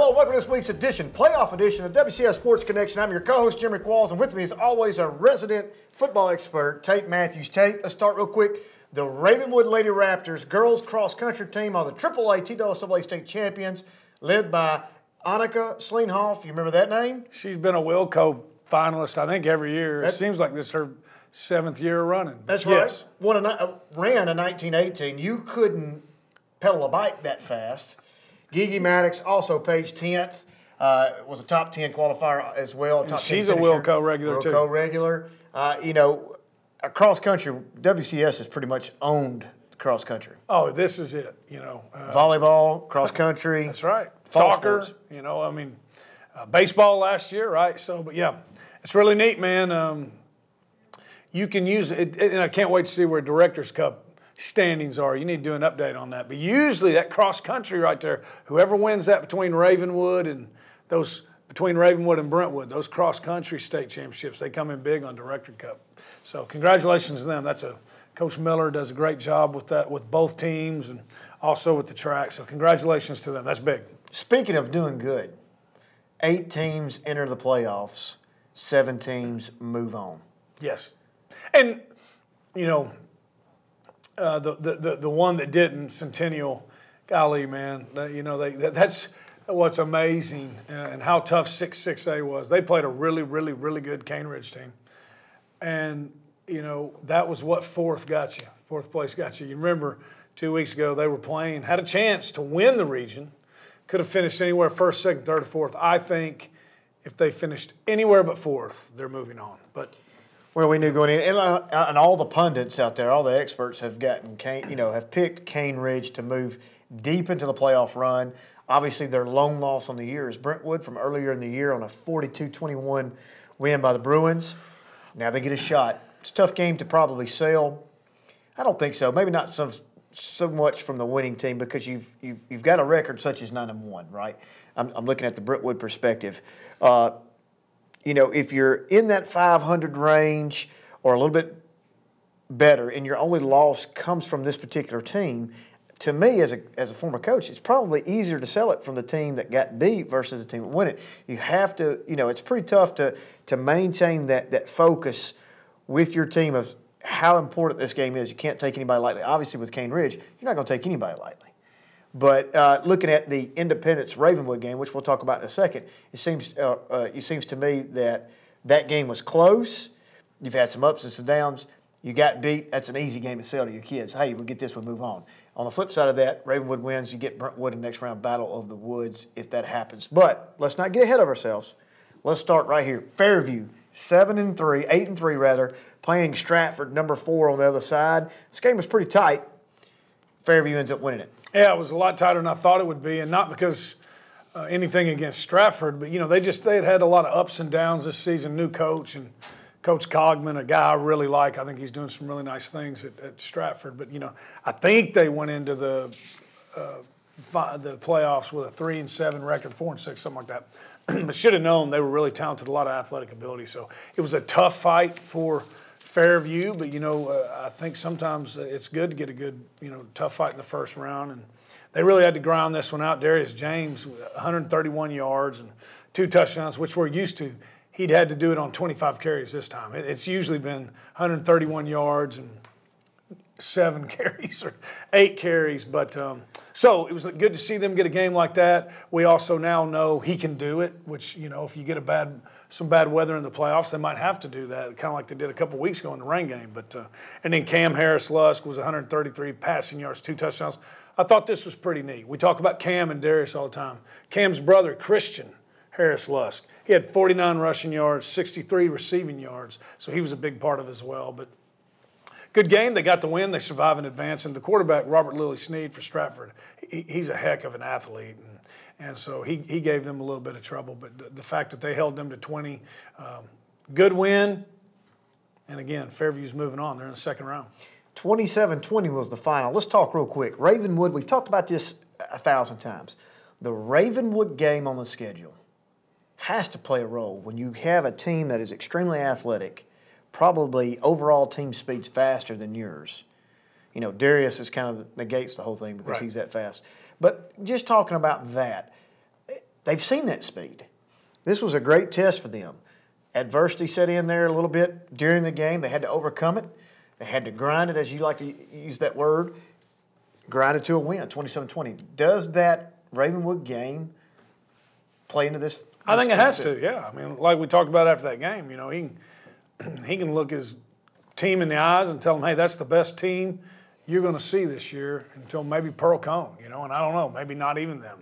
Hello, welcome to this week's playoff edition of WCS Sports Connection. I'm your co-host, Jeremy Qualls, and with me, as always, our resident football expert, Tate Mathews. Tate, let's start real quick. The Ravenwood Lady Raptors girls cross-country team are the AAA TSSAA state champions, led by Annika Sleenhoff. You remember that name? She's been a Wilco finalist, I think, every year. It seems like this is her 7th year running. That's right. Ran in 1918. You couldn't pedal a bike that fast. Gigi Maddox, also page 10th, was a top 10 qualifier as well. Top she's a Wilco regular, too. Wilco regular. Cross country, WCS has pretty much owned cross country. Oh, this is it, volleyball, cross country. That's right. Soccer, sports. Baseball last year, right? So, but yeah, it's really neat, man. You can use it, and I can't wait to see where Directors Cup standings are. You need to do an update on that. But usually that cross country right there, whoever wins that between Ravenwood and Brentwood, those cross country state championships, they come in big on Director Cup. So congratulations to them. Coach Miller does a great job with that, with both teams and also with the track. So congratulations to them. That's big. Speaking of doing good, 8 teams enter the playoffs, 7 teams move on. Yes. And, the one that didn't, Centennial, golly, man, that's what's amazing and how tough 6A was. They played a really, really, really good Cane Ridge team. And, that was what fourth place got you. You remember 2 weeks ago they were playing, had a chance to win the region, could have finished anywhere first, second, third, or fourth. I think if they finished anywhere but fourth, they're moving on. But well, we knew going in, and all the pundits out there, all the experts have have picked Cane Ridge to move deep into the playoff run. Obviously, their lone loss on the year is Brentwood from earlier in the year on a 42-21 win by the Bruins. Now they get a shot. It's a tough game to probably sell. I don't think so. Maybe not so much from the winning team because you've got a record such as 9-1, right? I'm looking at the Brentwood perspective. If you're in that 500 range or a little bit better and your only loss comes from this particular team, to me as a former coach, it's probably easier to sell it from the team that got beat versus the team that won it. You have to, it's pretty tough to maintain that focus with your team of how important this game is. You can't take anybody lightly. Obviously with Cane Ridge, you're not going to take anybody lightly. But looking at the Independence Ravenwood game, which we'll talk about in a second, it seems to me that game was close. You've had some ups and some downs. You got beat. That's an easy game to sell to your kids. Hey, we'll get this one, move on. On the flip side of that, Ravenwood wins. You get Brentwood in the next round, Battle of the Woods, if that happens. But let's not get ahead of ourselves. Let's start right here. Fairview, 8-3 rather, playing Stratford, number 4 on the other side. This game was pretty tight. Fairview ends up winning it. Yeah, it was a lot tighter than I thought it would be, and not because anything against Stratford, but they had a lot of ups and downs this season. New coach and Coach Cogman, a guy I really like. I think he's doing some really nice things at Stratford. But I think they went into the playoffs with a 3-7 record, 4-6, something like that. But should have known they were really talented, a lot of athletic ability. So it was a tough fight for Fairview, but I think sometimes it's good to get a good tough fight in the first round, and they really had to grind this one out. Darius James, 131 yards and 2 touchdowns, which we're used to. He'd had to do it on 25 carries this time. It's usually been 131 yards and 7 carries or 8 carries, but so it was good to see them get a game like that. We also now know he can do it, which if you get some bad weather in the playoffs, they might have to do that, kind of like they did a couple weeks ago in the rain game. But and then Cam Harris-Lusk was 133 passing yards, 2 touchdowns. I thought this was pretty neat. We talk about Cam and Darius all the time. Cam's brother, Christian Harris-Lusk, he had 49 rushing yards, 63 receiving yards, so he was a big part of it as well. But good game. They got the win. They survive and advance. And the quarterback, Robert Lilly-Sneed for Stratford, he's a heck of an athlete. And so he gave them a little bit of trouble. But the fact that they held them to 20, good win. And, again, Fairview's moving on. They're in the second round. 27-20 was the final. Let's talk real quick. Ravenwood, we've talked about this 1,000 times. The Ravenwood game on the schedule has to play a role when you have a team that is extremely athletic, probably overall team speed's faster than yours. Darius is kind of negates the whole thing because he's that fast. But just talking about that, They've seen that speed. This was a great test for them. Adversity set in there a little bit during the game. They had to overcome it. They had to grind it, as you like to use that word, grind it to a win, 27-20. Does that Ravenwood game play into this? I think it has to, yeah. I mean, like we talked about after that game, you know, he can look his team in the eyes and tell them, hey, that's the best team you're going to see this year until maybe Pearl Cone, you know, and I don't know, maybe not even them.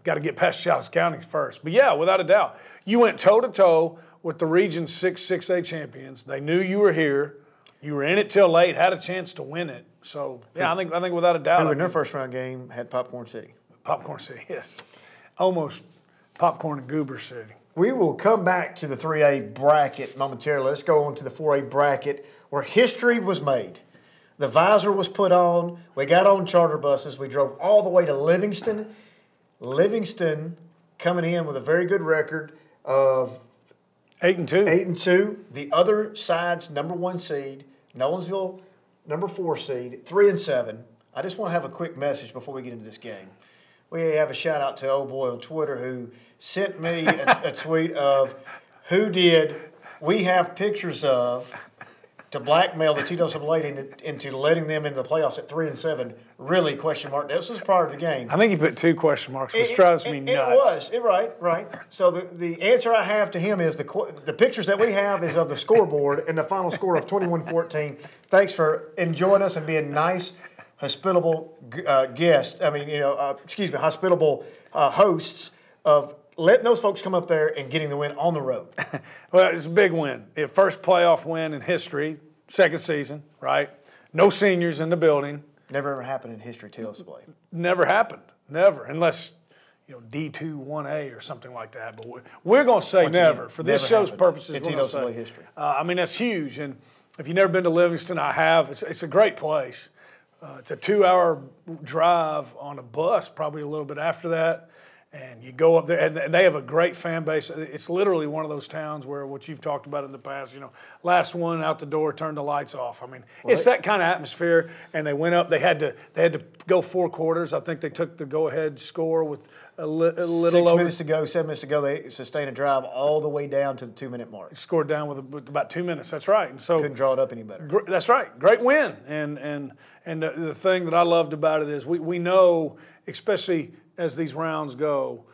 Got to get past Charles County first. But, yeah, without a doubt, you went toe-to-toe with the Region 6 6A champions. They knew you were here. You were in it till late, had a chance to win it. So, yeah, I think without a doubt. Who in their first-round game had Popcorn City. Popcorn City, yes. Almost Popcorn and Goober City. We will come back to the 3A bracket momentarily. Let's go on to the 4A bracket where history was made. The visor was put on. We got on charter buses. We drove all the way to Livingston. Livingston coming in with a very good record of 8-2. 8-2. The other side's #1 seed, Nolensville #4 seed, 3-7. I just want to have a quick message before we get into this game. We have a shout out to old boy on Twitter who sent me a tweet of who did we have pictures of to blackmail the Tito's Lady into letting them into the playoffs at 3-7. Really, question mark. This was prior to the game. I think he put 2 question marks, which drives me nuts. It was. Right. So the answer I have to him is the pictures that we have is of the scoreboard and the final score of 21-14. Thanks for enjoying us and being nice, hospitable guests. Hospitable hosts of letting those folks come up there and getting the win on the road. Well, it's a big win. First playoff win in history, second season, right? No seniors in the building. Never ever happened in history, Tails play. Never happened. Never. Unless, D2 1A or something like that. But we're going to say never. For this show's purposes, we're going to say history. That's huge. And if you've never been to Livingston, I have. It's a great place. It's a 2-hour drive on a bus, probably a little bit after that. And you go up there, and they have a great fan base. It's literally one of those towns where what you've talked about in the past, last one out the door, turn the lights off. I mean, it's that kind of atmosphere. And they went up. They had to go 4 quarters. I think they took the go-ahead score with a little 7 over. minutes to go. They sustained a drive all the way down to the 2-minute mark. Scored down with about 2 minutes. That's right. And so couldn't draw it up any better. That's right. Great win. And the thing that I loved about it is we know, especially as these rounds go,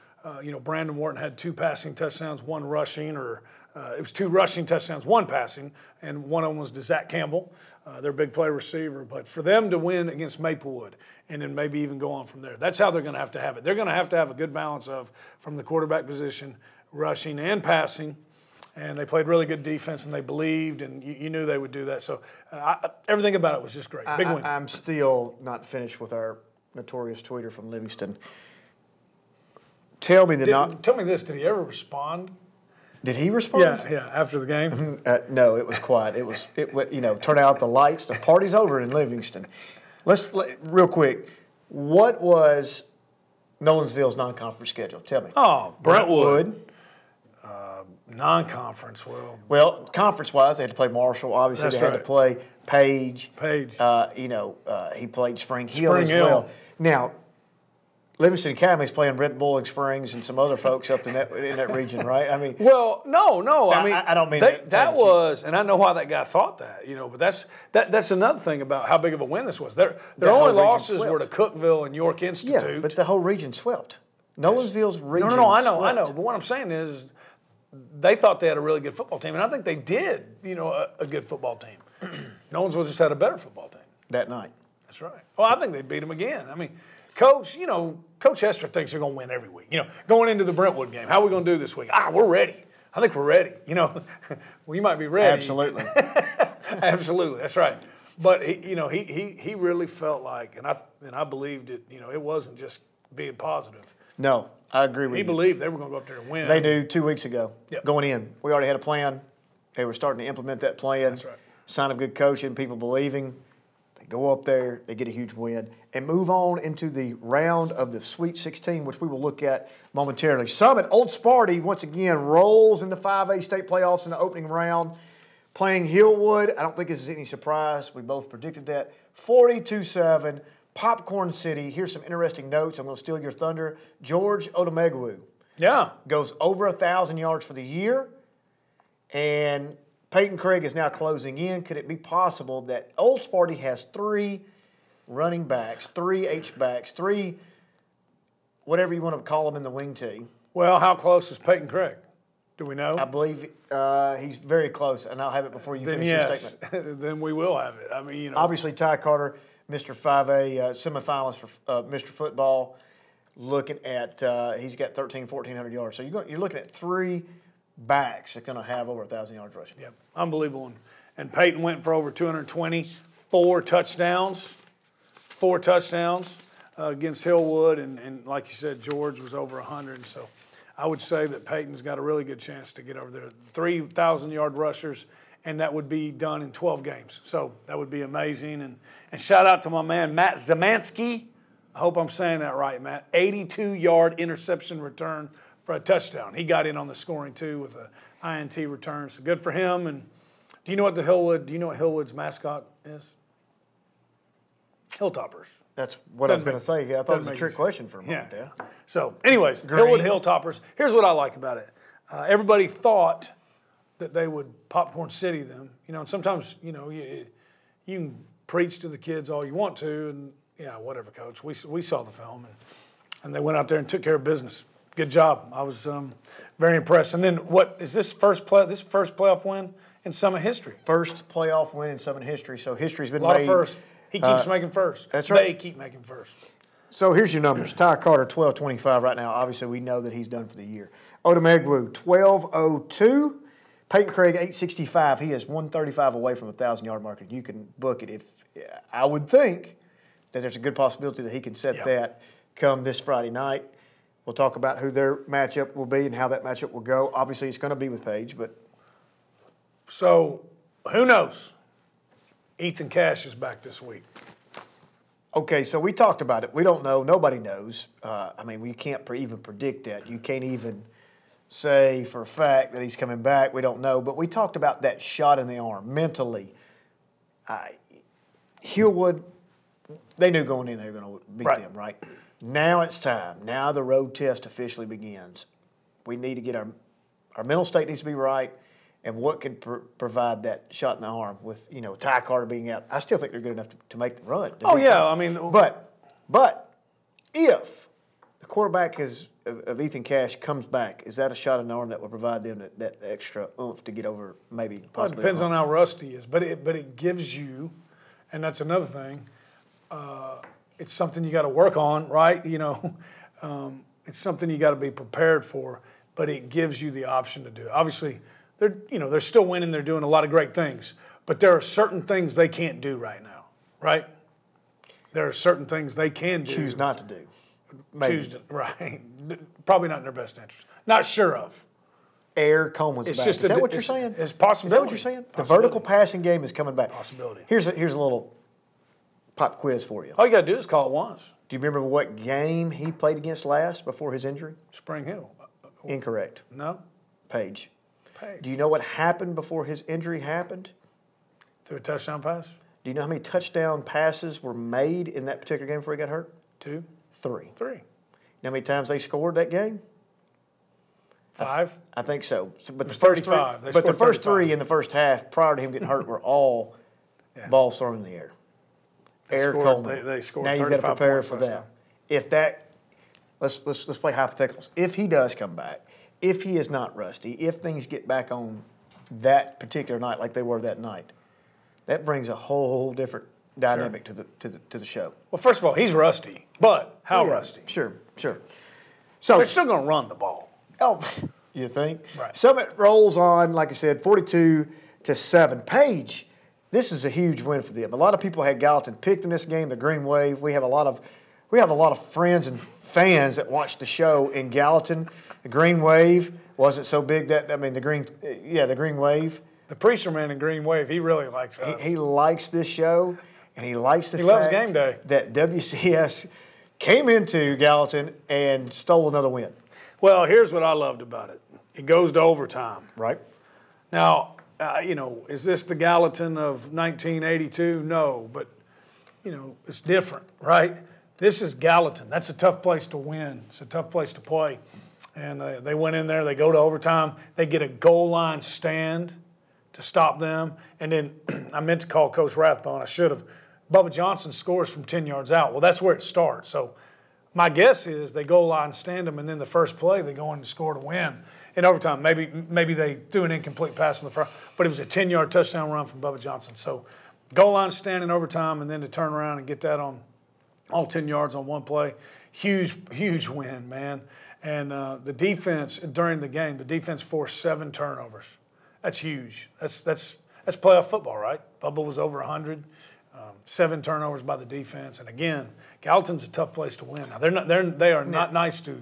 Brandon Wharton had 2 passing touchdowns, 1 rushing, it was 2 rushing touchdowns, 1 passing, and one of them was to Zach Campbell, their big play receiver. But for them to win against Maplewood and then maybe even go on from there, that's how they're going to have it. They're going to have a good balance from the quarterback position, rushing and passing. And they played really good defense, and they believed, and you knew they would do that. So everything about it was just great. Big win. I'm still not finished with our notorious tweeter from Livingston. Tell me this. Did he ever respond? Did he respond? Yeah. After the game. No, it was quiet. Turn out the lights. The party's over in Livingston. Real quick. What was Nolensville's non-conference schedule? Tell me. Oh, Brentwood. Non-conference. Well, conference-wise, they had to play Marshall. Obviously, they had to play Page. He played Spring Hill as well. Now, Livingston Academy is playing Red Bowling Springs and some other folks up in that region, right? I mean, well, no. I mean, I don't mean that was, and I know why that guy thought that, but that's another thing about how big of a win this was. Their only losses were to Cookeville and York Institute. Yeah, but the whole region swept. Nolensville's region. No, I know. But what I'm saying is, they thought they had a really good football team, and I think they did. A good football team. Nolensville just had a better football team that night. That's right. Well, I think they beat them again. I mean, Coach Hester thinks they're going to win every week. Going into the Brentwood game, how are we going to do this week? We're ready. I think we're ready. Well, you might be ready. Absolutely. Absolutely. That's right. But he really felt like, and I believed it. It wasn't just being positive. No, I agree with you. He believed they were going to go up there and win. They knew 2 weeks ago. Yep. Going in. We already had a plan. They were starting to implement that plan. That's right. Sign of good coaching, people believing. They go up there, they get a huge win, and move on into the round of the Sweet 16, which we will look at momentarily. Summit, Old Sparty, once again, rolls in the 5A state playoffs in the opening round, playing Hillwood. I don't think this is any surprise. We both predicted that. 42-7, Popcorn City, here's some interesting notes. I'm going to steal your thunder. George Odomegwu Yeah. goes over 1,000 yards for the year, and Peyton Craig is now closing in. Could it be possible that Old Sparty has 3 running backs, 3 H-backs, 3 whatever you want to call them in the wing tee? Well, how close is Peyton Craig? Do we know? I believe he's very close, and I'll have it before you finish your statement. Then we will have it. I mean, you know. Obviously, Ty Carter, Mr. 5A semifinalist for Mr. Football, looking at he's got 1,400 yards. So you're looking at 3 backs that's going to have over 1,000 yards rushing. Yep, unbelievable. And Peyton went for over 220, 4 touchdowns against Hillwood, and like you said, George was over 100. So I would say that Peyton's got a really good chance to get over there. 3,000-yard rushers, and that would be done in 12 games. So that would be amazing. And shout out to my man, Matt Zamansky. I hope I'm saying that right, Matt. 82-yard interception return for a touchdown. He got in on the scoring, too, with an INT return. So good for him. And do you know what Hillwood's mascot is? Hilltoppers. That's what I was going to say. Yeah, I thought it was a trick question for a moment there. So, anyways, Hillwood Hilltoppers. Here's what I like about it. Everybody thought that they would Popcorn City them. You know, and sometimes, you know, you can preach to the kids all you want to, and yeah, whatever, coach. We saw the film, and they went out there and took care of business. Good job. I was very impressed. And then what is this first playoff win in Summit history? First playoff win in Summit history. So history's been made. A lot of first. He keeps making first. That's right. They keep making first. So here's your numbers. Ty Carter, 12.25 right now. Obviously, we know that he's done for the year. Odomegwu, 12.02. Peyton Craig, 8.65. He is 135 away from 1,000-yard mark. You can book it. I would think that there's a good possibility that he can set that come this Friday night. We'll talk about who their matchup will be and how that matchup will go. Obviously, it's going to be with Page, but. So, who knows? Ethan Cash is back this week. Okay, so we talked about it. We don't know. Nobody knows. I mean, we can't even predict that. You can't even say for a fact that he's coming back. We don't know. But we talked about that shot in the arm mentally. Hillwood, they knew going in they were going to beat them, right? Now it's time. Now the road test officially begins. We need to get our mental state needs to be right. And what can provide that shot in the arm with, you know, Ty Carter being out? I still think they're good enough to make the run. Oh, yeah. I mean. But if the quarterback of Ethan Cash comes back, is that a shot in the arm that will provide them that extra oomph to get over maybe possibly? Well, it depends on how rusty he is. But it gives you, and that's another thing, it's something you got to work on, right? You know, it's something you got to be prepared for, but it gives you the option to do it. Obviously, they're still winning. They're doing a lot of great things, but there are certain things they can't do right now, right? There are certain things they can do. Choose not to do. Right. Probably not in their best interest. Not sure of. Air Coleman's back. Is that what you're saying? It's possible. Is that what you're saying? The vertical passing game is coming back. Possibility. Here's a little pop quiz for you. All you got to do is call it once. Do you remember what game he played against last before his injury? Spring Hill. Incorrect. No. Page. Do you know what happened before his injury happened? Through a touchdown pass? Do you know how many touchdown passes were made in that particular game before he got hurt? 2. 3. 3. You know how many times they scored that game? 5. I think so. But the first 3 in the first half prior to him getting hurt were all balls thrown in the air. Air Coleman. They scored. Now you've got to prepare for that. If that, let's play hypotheticals. If he does come back, if he is not rusty, if things get back on that particular night like they were that night, that brings a whole different dynamic to the show. Well, first of all, he's rusty, but how rusty? Sure. So they're still going to run the ball. Oh, you think? Right. Summit rolls on, like I said, 42-7. Page, this is a huge win for them. A lot of people had Gallatin picked in this game, the Green Wave. We have a lot of friends and fans that watch the show in Gallatin. The Green Wave wasn't so big the Green Wave. The preacher man in Green Wave, he really likes us. He likes this show, and he likes the loves fact game day. That WCS came into Gallatin and stole another win. Well, here's what I loved about it. It goes to overtime. Right. Now, is this the Gallatin of 1982? No, but it's different, right? This is Gallatin. That's a tough place to win. It's a tough place to play. And they went in there. They go to overtime. They get a goal line stand to stop them. And then I meant to call Coach Rathbone. I should have. Bubba Johnson scores from 10 yards out. Well, that's where it starts. So my guess is they goal line stand them, and then the first play they go in to score to win. In overtime, maybe they threw an incomplete pass in the front, but it was a 10-yard touchdown run from Bubba Johnson. So goal line stand in overtime, and then to turn around and get that on all 10 yards on one play, huge win, man. And the defense during the game, the defense forced 7 turnovers. That's huge. That's playoff football, right? Bubba was over 100. 7 turnovers by the defense, and again, Gallatin's a tough place to win. Now they are not nice to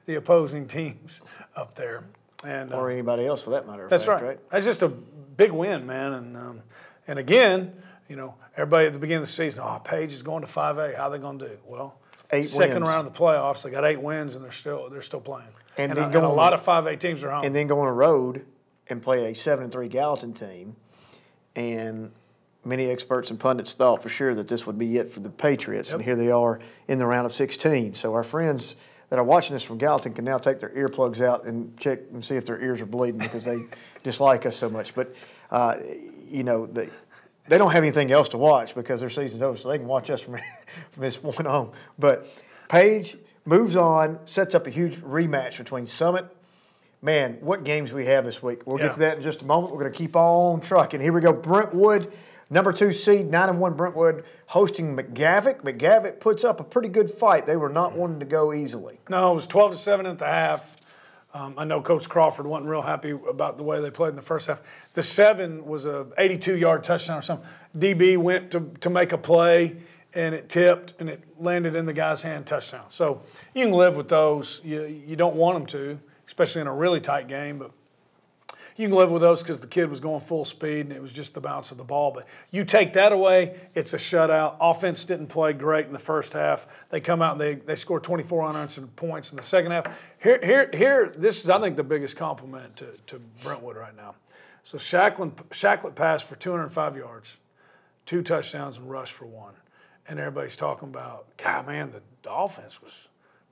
the opposing teams up there, and or anybody else for that matter. That's right. That's just a big win, man. And again, everybody at the beginning of the season, Page is going to 5A. How are they going to do? Well, 8 second wins. round of the playoffs, they got 8 wins, and they're still playing. And a lot of 5A teams are home. And then go on a road and play a 7-3 Gallatin team, and many experts and pundits thought for sure that this would be it for the Patriots, and here they are in the round of 16. So our friends that are watching this from Gallatin can now take their earplugs out and check and see if their ears are bleeding because they dislike us so much. But, they don't have anything else to watch because their season's over, so they can watch us from this point on. But Page moves on, sets up a huge rematch between Summit. Man, what games we have this week. We'll get to that in just a moment. We're going to keep on trucking. Here we go. Brentwood. Number 2 seed, 9-1 Brentwood, hosting McGavick. McGavick puts up a pretty good fight. They were not wanting to go easily. No, it was 12-7 at the half. I know Coach Crawford wasn't real happy about the way they played in the first half. The 7 was a 82-yard touchdown or something. DB went to make a play, and it tipped, and it landed in the guy's hand, touchdown. So you can live with those. You don't want them to, especially in a really tight game, but you can live with those because the kid was going full speed and it was just the bounce of the ball. But you take that away, it's a shutout. Offense didn't play great in the first half. They come out and they score 24 unanswered points in the second half. Here, this is, I think, the biggest compliment to Brentwood right now. So Shacklett passed for 205 yards, 2 touchdowns, and rushed for 1. And everybody's talking about, God, man, the offense was –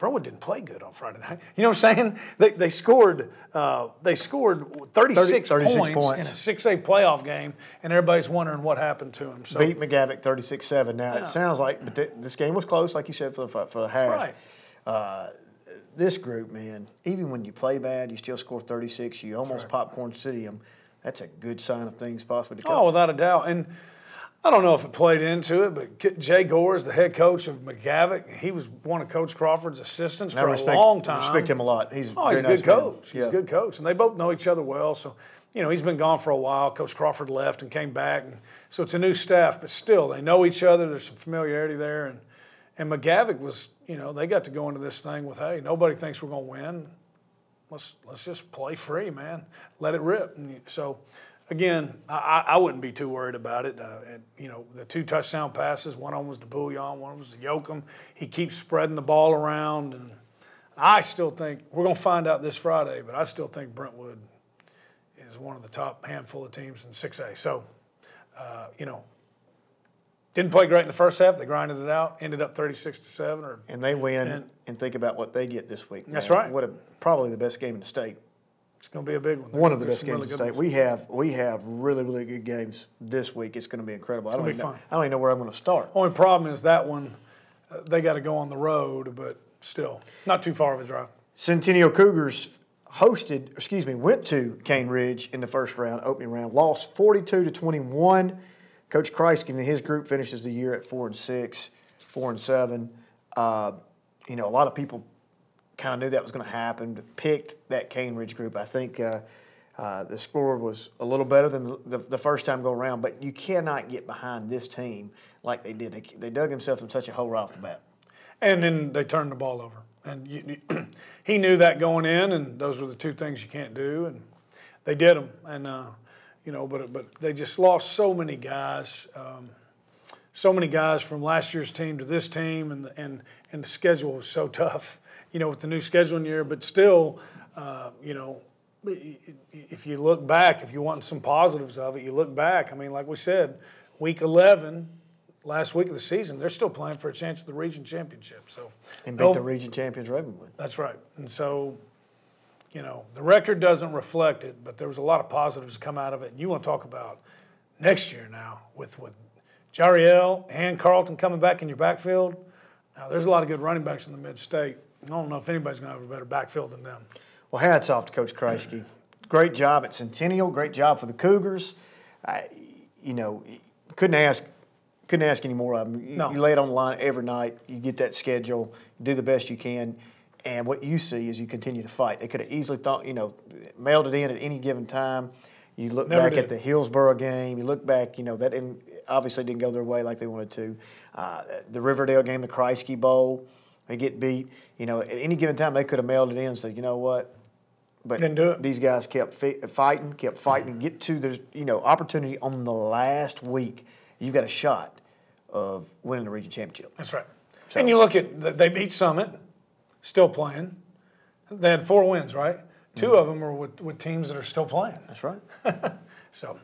Brentwood didn't play good on Friday night. You know what I'm saying? They scored 36 points in a 6A playoff game, and everybody's wondering what happened to them. So beat McGavick 36-7. Now it sounds like, but this game was close, like you said, for the half. Right. This group, man, even when you play bad, you still score 36. You almost popcorn city them. That's a good sign of things possibly to come. Oh, without a doubt. And I don't know if it played into it, but Jay Gore is the head coach of McGavick. He was one of Coach Crawford's assistants for a long time. I respect him a lot. He's a good coach. He's a good coach, and they both know each other well. So, he's been gone for a while. Coach Crawford left and came back, and so it's a new staff, but still they know each other. There's some familiarity there, and McGavick was, they got to go into this thing with, hey, nobody thinks we're going to win. Let's just play free, man. Let it rip. And so. Again, I wouldn't be too worried about it. The 2 touchdown passes, one of them was to Bouillon, one was to Yoakum. He keeps spreading the ball around. And I still think, we're going to find out this Friday, but I still think Brentwood is one of the top handful of teams in 6A. So, didn't play great in the first half. They grinded it out, ended up 36-7. And they win, and think about what they get this week. That's right. Probably the best game in the state. It's going to be a big one. One of the best games in the state. We have really, really good games this week. It's going to be incredible. I don't even know where I'm going to start. Only problem is that one, they got to go on the road, but still, not too far of a drive. Centennial Cougars went to Cane Ridge in the first round, opening round, lost 42-21. Coach Kreisky and his group finishes the year at 4-6, 4-7. A lot of people kind of knew that was going to happen, picked that Cane Ridge group. I think the score was a little better than the first time go around, but you cannot get behind this team like they did. They dug themselves in such a hole right off the bat. And then they turned the ball over. And he knew that going in, and those were the 2 things you can't do, and they did them. And, but they just lost so many guys. So many guys from last year's team to this team, and the schedule was so tough. With the new scheduling year, but still, if you look back, if you want some positives of it, you look back. I mean, like we said, week 11, last week of the season, they're still playing for a chance at the region championship. So and beat the region champions Ravenwood. That's right. And so, you know, the record doesn't reflect it, but there was a lot of positives to come out of it. And you want to talk about next year now with Jariel and Carlton coming back in your backfield. Now, there's a lot of good running backs in the mid-state. I don't know if anybody's going to have a better backfield than them. Well, hats off to Coach Kreisky. Great job at Centennial. Great job for the Cougars. You know, couldn't ask any more of them. No. You lay it on the line every night. You get that schedule. You do the best you can. And what you see is you continue to fight. They could have easily thought, you know, mailed it in at any given time. You look back at the Hillsborough game. You look back, you know, that obviously didn't go their way like they wanted to. The Riverdale game, the Kreisky Bowl, they get beat. You know, at any given time, they could have mailed it in and said, you know what? But didn't do it. These guys kept fighting, and get to the, you know, opportunity on the last week. You've got a shot of winning the region championship. That's right. So, and you look at, they beat Summit, still playing. They had 4 wins, right? 2 of them are with teams that are still playing. That's right. So,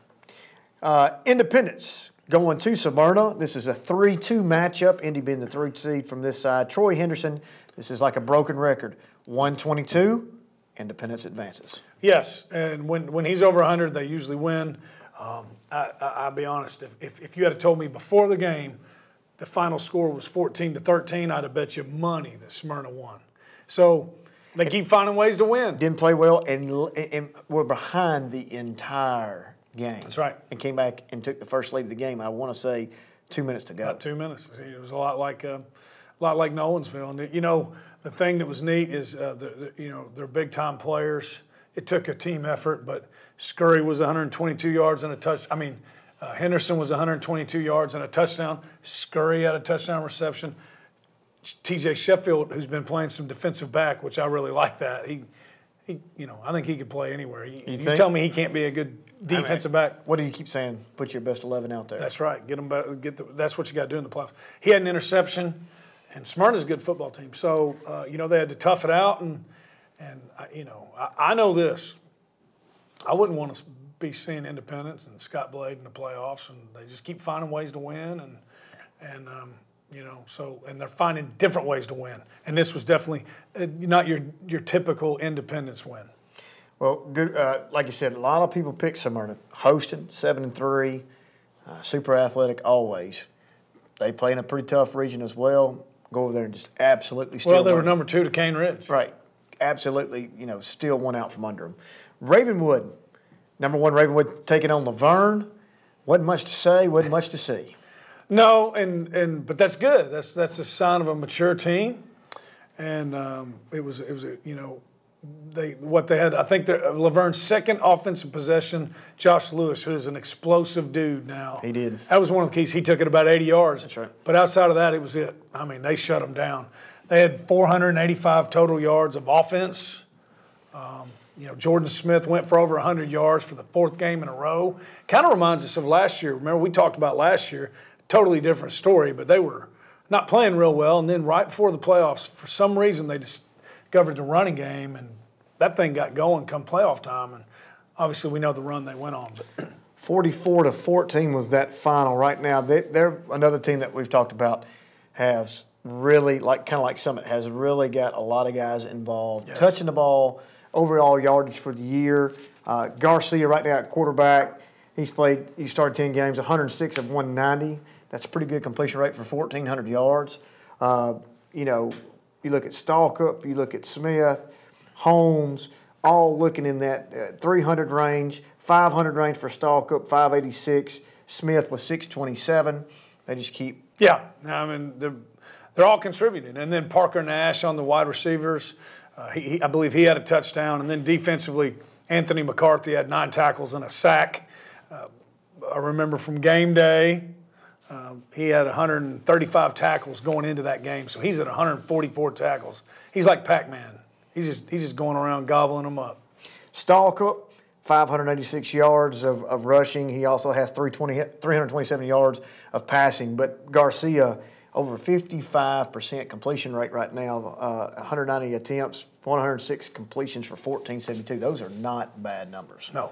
Independence going to Smyrna. This is a 3-2 matchup. Indy being the 3rd seed from this side. Troy Henderson, this is like a broken record. 122, Independence advances. yes, and when he's over 100, they usually win. I'll be honest, if you had told me before the game the final score was 14-13, I'd have bet you money that Smyrna won. So they keep finding ways to win. Didn't play well and were behind the entire game. That's right. And came back and took the first lead of the game. I want to say 2 minutes to go. About 2 minutes. It was a lot like Nolensville. And you know, the thing that was neat is you know, they're big time players. It took a team effort, but Scurry was 122 yards and a touch. I mean, Henderson was 122 yards and a touchdown. Scurry had a touchdown reception. TJ Sheffield, who's been playing some defensive back, which I really like that. He you know, I think he could play anywhere. You tell me he can't be a good defensive back. What do you keep saying? Put your best 11 out there. That's right. That's what you got to do in the playoffs. He had an interception, and Smyrna's a good football team. So you know, they had to tough it out, and you know, I know this. I wouldn't want to be seeing Independence and Scott Blade in the playoffs, and they just keep finding ways to win, and you know, so, and they're finding different ways to win. And this was definitely not your typical Independence win. Well, good. Like you said, a lot of people pick Smyrna. Hosting 7-3, super athletic always. They play in a pretty tough region as well. Go over there and just absolutely steal. Well, they were number 2 to Cane Ridge. Right. Absolutely, you know, steal one out from under them. Ravenwood, number 1 Ravenwood taking on Laverne. Wasn't much to say, wasn't much to see. No, but that's good. That's a sign of a mature team, and it was you know, they had. I think Laverne's second offensive possession. Josh Lewis, who is an explosive dude now. He did. That was one of the keys. He took it about 80 yards. That's right. But outside of that, it was it. I mean, they shut them down. They had 485 total yards of offense. You know, Jordan Smith went for over 100 yards for the 4th game in a row. Kind of reminds us of last year. Remember, we talked about last year. Totally different story, but they were not playing real well. And then right before the playoffs, for some reason, they discovered the running game, and that thing got going come playoff time. And obviously, we know the run they went on. But 44-14 was that final. Right now, they're another team that we've talked about has really, kind of like Summit, has really got a lot of guys involved. Yes. Touching the ball, overall yardage for the year. Garcia right now at quarterback. He started 10 games, 106 of 190. That's a pretty good completion rate for 1,400 yards. You know, you look at Stalkup, you look at Smith, Holmes, all looking in that 300 range, 500 range for Stalkup, 586. Smith was 627. They just keep. Yeah, I mean, they're all contributing. And then Parker Nash on the wide receivers. I believe he had a touchdown. And then defensively, Anthony McCarthy had 9 tackles and a sack. I remember from game day, he had 135 tackles going into that game. So he's at 144 tackles. He's like Pac-Man. He's just going around gobbling them up. Stalkup, 586 yards of rushing. He also has 327 yards of passing. But Garcia, over 55% completion rate right now, 190 attempts, 106 completions for 1,472. Those are not bad numbers. No.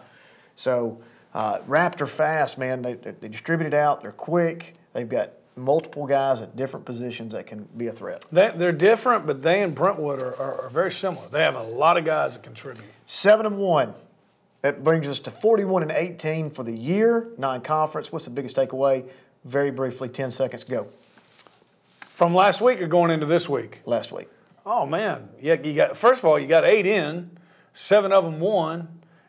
So Raptor fast, man. They distribute it out. They're quick. They've got multiple guys at different positions that can be a threat. They're different, but they and Brentwood are very similar. They have a lot of guys that contribute. 7-1. That brings us to 41-18 for the year, non-conference. What's the biggest takeaway? Very briefly, 10 seconds, go. From last week or going into this week? Last week. Oh, man. Yeah, first of all, you got 8 in, 7 of them won,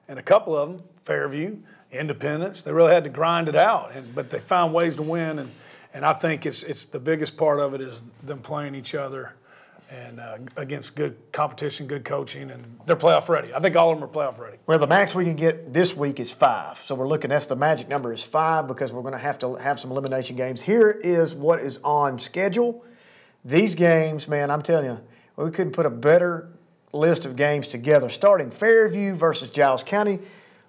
and a couple of them, Fairview, Independence, they really had to grind it out, but they found ways to win, and I think it's the biggest part of it is them playing each other and against good competition, good coaching, and they're playoff ready. I think all of them are playoff ready. Well, the max we can get this week is 5. So we're looking, that's the magic number is 5 because we're going to have some elimination games. Here is what is on schedule. These games, man, I'm telling you, we couldn't put a better list of games together. Starting Fairview versus Giles County.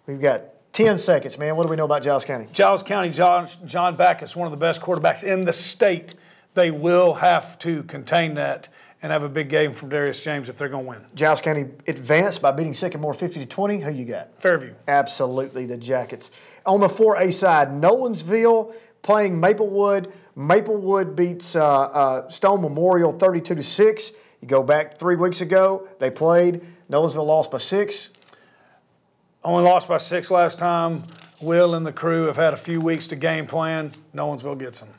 We've got 10 seconds, man. What do we know about Giles County? Giles County, John Backus, one of the best quarterbacks in the state. They will have to contain that and have a big game from Darius James if they're going to win. Giles County advanced by beating Sycamore 50-20. Who you got? Fairview. Absolutely, the Jackets. On the 4A side, Nolensville playing Maplewood. Maplewood beats Stone Memorial 32-6. You go back 3 weeks ago, they played. Nolensville lost by 6. Only lost by 6 last time. Will and the crew have had a few weeks to game plan. Nolensville gets them.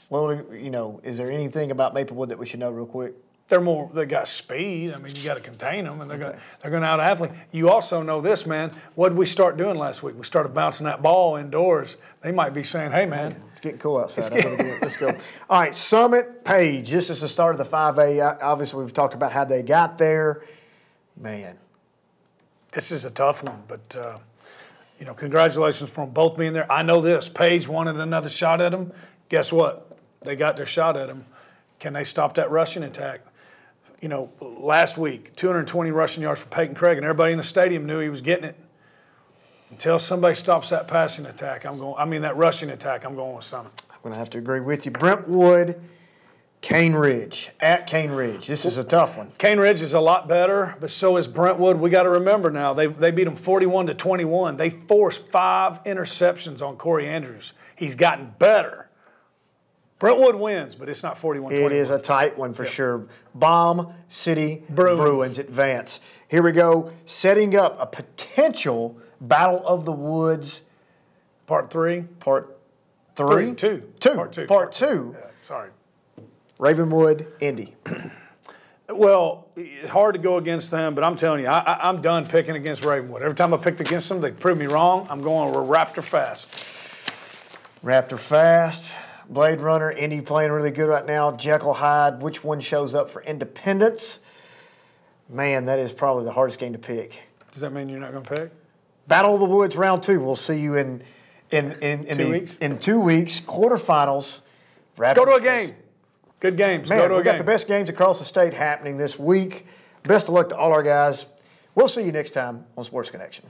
Well, you know, is there anything about Maplewood that we should know real quick? They got speed. I mean, you got to contain them, and they're going to out-athlete. You also know this, man. What did we start doing last week? We started bouncing that ball indoors. They might be saying, hey, man. It's getting cool outside. Let's go. All right, Summit Page. This is the start of the 5A. Obviously, we've talked about how they got there. Man. This is a tough one, but, congratulations for them both being there. I know this. Page wanted another shot at them. Guess what? They got their shot at them. Can they stop that rushing attack? Last week, 220 rushing yards for Peyton Craig, and everybody in the stadium knew he was getting it. Until somebody stops that passing attack, that rushing attack, I'm going with Summit. I'm going to have to agree with you. Brentwood, Cane Ridge, at Cane Ridge. This is a tough one. Cane Ridge is a lot better, but so is Brentwood. We got to remember now, they beat them 41-21. They forced 5 interceptions on Corey Andrews. He's gotten better. Brentwood wins, but it's not 41-21. It is a tight one for sure. Bomb City Bruins advance. Here we go, setting up a potential Battle of the Woods. Part 3? Part 3? Part 2. Yeah, sorry. Ravenwood, Indy. Well, it's hard to go against them, but I'm telling you, I'm done picking against Ravenwood. Every time I picked against them, they proved me wrong. I'm going with Raptor Fast. Raptor Fast. Blade Runner, Indy playing really good right now. Jekyll Hyde, which one shows up for Independence? Man, that is probably the hardest game to pick. Does that mean you're not going to pick? Battle of the Woods, round 2. We'll see you in 2 weeks. In 2 weeks, quarterfinals. Go to a game. Good games. Man, go to a we game. got the best games across the state happening this week. Best of luck to all our guys. We'll see you next time on Sports Connection.